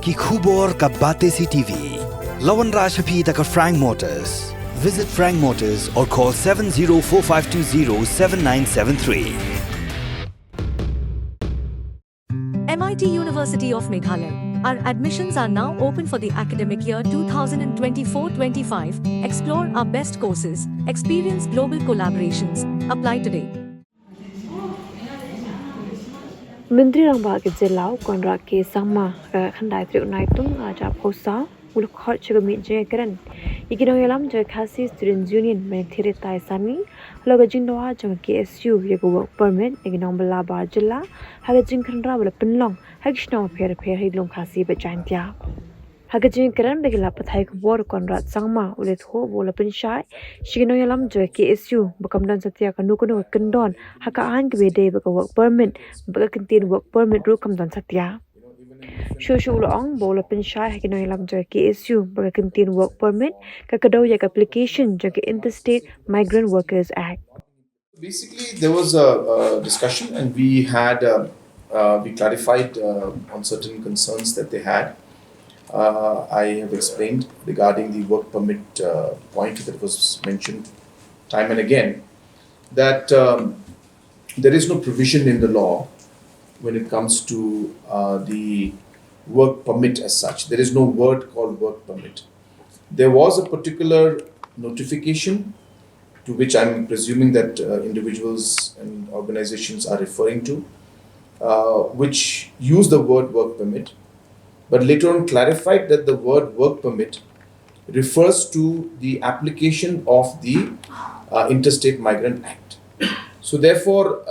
ki khubor ka bate si TV. Lawan Rashaphi taka Frank Motors. Visit Frank Motors or call 7045207973. MIT University of Meghalaya. Our admissions are now open for the academic year 2024-25. Explore our best courses, experience global collaborations. Apply today. Menteri Rangba ke Jelau konra ke sama khandai trik naitung aja posa uluk khot chugami je keren ikino yalam je khasi students union men thire tai sami loga jingwa jong KSU yego work permit ikino bala ba jilla haga jing khandra bala pinlong hakshno pher hidlong khasi be jantia haga jing keren begila pathai khbor konra sangma ulet ho bola pinshai shigino yalam je KSU bakamdan satya kanu kuno kendon haka an gbe de baka work permit baka Kyntien work permit ru kamdan satya Shushu long bola pinshai hakino yalam je KSU baka Kyntien work permit kakado yak application je Interstate Migrant Workers Act. Basically, there was a discussion, and we clarified on certain concerns that they had. I have explained regarding the work permit point that was mentioned time and again, that there is no provision in the law when it comes to the work permit as such. There is no word called work permit. There was a particular notification to which I'm presuming that individuals and organizations are referring to, which use the word work permit, but later on clarified that the word work permit refers to the application of the Interstate Migrant Act. So therefore,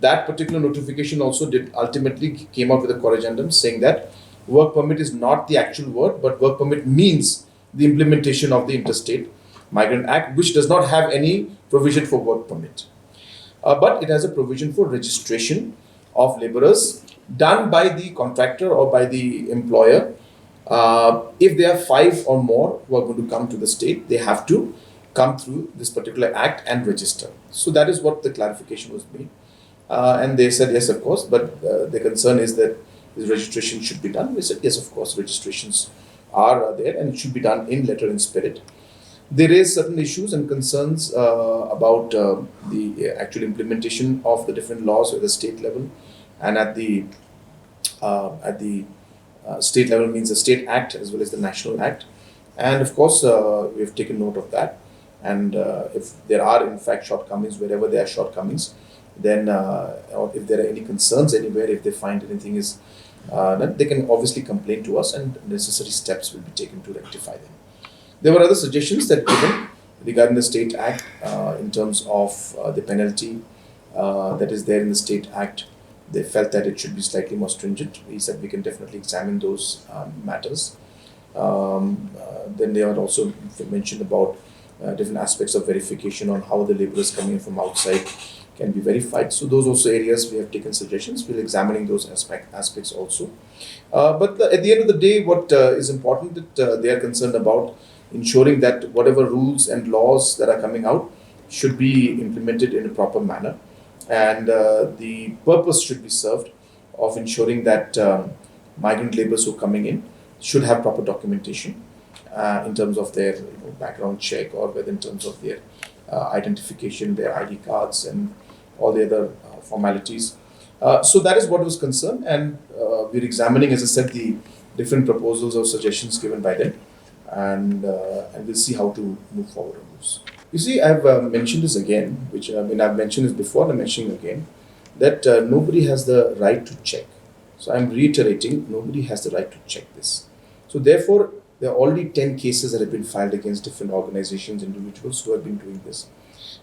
that particular notification also ultimately came out with a corrigendum saying that work permit is not the actual word, but work permit means the implementation of the Interstate Migrant Act, which does not have any provision for work permit. But it has a provision for registration of laborers done by the contractor or by the employer. If there are 5 or more who are going to come to the state, they have to come through this particular act and register. So that is what the clarification was made. And they said, yes, of course, but the concern is that this registration should be done. We said, yes, of course, registrations are there and it should be done in letter and spirit. They raised certain issues and concerns about the actual implementation of the different laws at the state level, and at the state level means the state act as well as the national act. And of course, we have taken note of that. And if there are in fact shortcomings, wherever there are shortcomings, then or if there are any concerns anywhere, if they find anything is then they can obviously complain to us and necessary steps will be taken to rectify them. There were other suggestions that given regarding the State Act in terms of the penalty that is there in the State Act. They felt that it should be slightly more stringent. We said we can definitely examine those matters. Then they are also mentioned about different aspects of verification on how the laborers coming in from outside can be verified. So those also areas we have taken suggestions. We're examining those aspects also. But at the end of the day, what is important that they are concerned about ensuring that whatever rules and laws that are coming out should be implemented in a proper manner. And the purpose should be served of ensuring that migrant laborers who are coming in should have proper documentation in terms of their background check, or whether in terms of their identification, their ID cards and all the other formalities. So that is what was concerned, and we're examining, as I said, the different proposals or suggestions given by them, and we'll see how to move forward on those. You see, I've mentioned this again, which I've mentioned this before and I'm mentioning again, that nobody has the right to check. So I'm reiterating, nobody has the right to check this. So therefore, there are already 10 cases that have been filed against different organizations, individuals who have been doing this.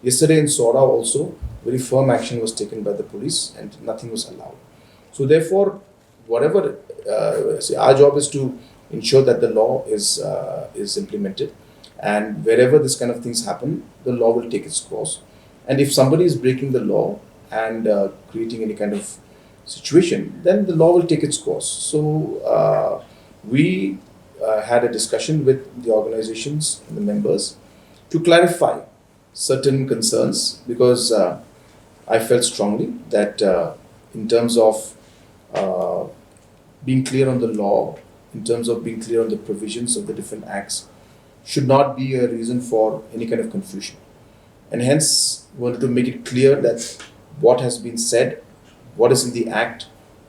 Yesterday in Sora also, very firm action was taken by the police and nothing was allowed. So therefore, whatever, our job is to ensure that the law is implemented, and wherever this kind of things happen, the law will take its course. And if somebody is breaking the law and creating any kind of situation, then the law will take its course. So we had a discussion with the organizations and the members to clarify certain concerns, because I felt strongly that in terms of being clear on the law, in terms of being clear on the provisions of the different acts, should not be a reason for any kind of confusion. And hence, we wanted to make it clear that what has been said, what is in the act,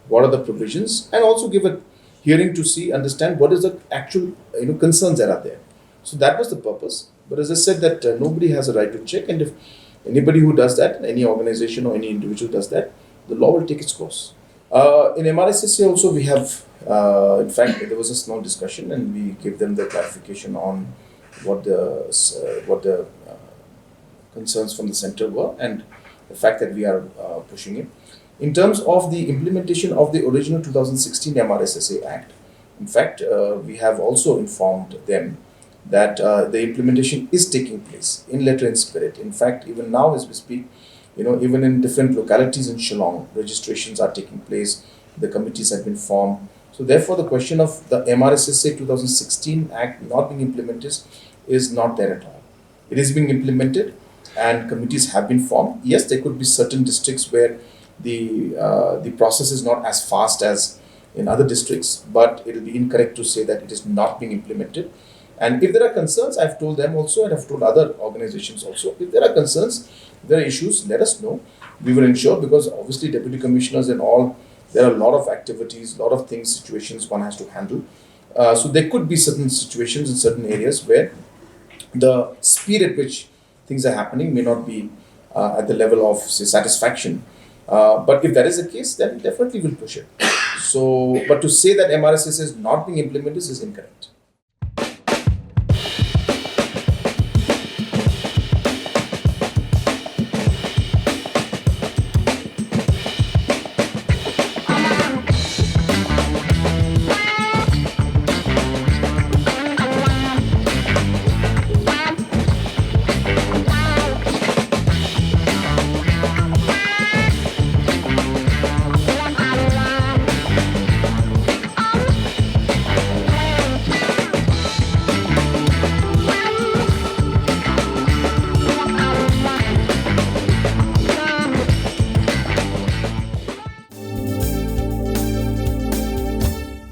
what are the provisions, and also give a hearing to understand what is the actual concerns that are there. So that was the purpose. But as I said, that nobody has a right to check, and if anybody who does that, any organization or any individual does that, the law will take its course. In MRSSA also we have, in fact, there was a small discussion, and we gave them the clarification on what the concerns from the center were, and the fact that we are pushing it. In terms of the implementation of the original 2016 MRSSA Act, in fact, we have also informed them that the implementation is taking place in letter and spirit. In fact, even now as we speak, even in different localities in Shillong, registrations are taking place, the committees have been formed. So therefore, the question of the MRSSA 2016 Act not being implemented is not there at all. It is being implemented and committees have been formed. Yes, there could be certain districts where the process is not as fast as in other districts, but it will be incorrect to say that it is not being implemented. And if there are concerns, I've told them also, and I've told other organizations also, if there are concerns, if there are issues, let us know. We will ensure, because obviously deputy commissioners and all, there are a lot of activities, a lot of things, situations one has to handle. So there could be certain situations in certain areas where the speed at which things are happening may not be at the level of, say, satisfaction. But if that is the case, then definitely we'll push it. So, but to say that MRSSA is not being implemented is incorrect.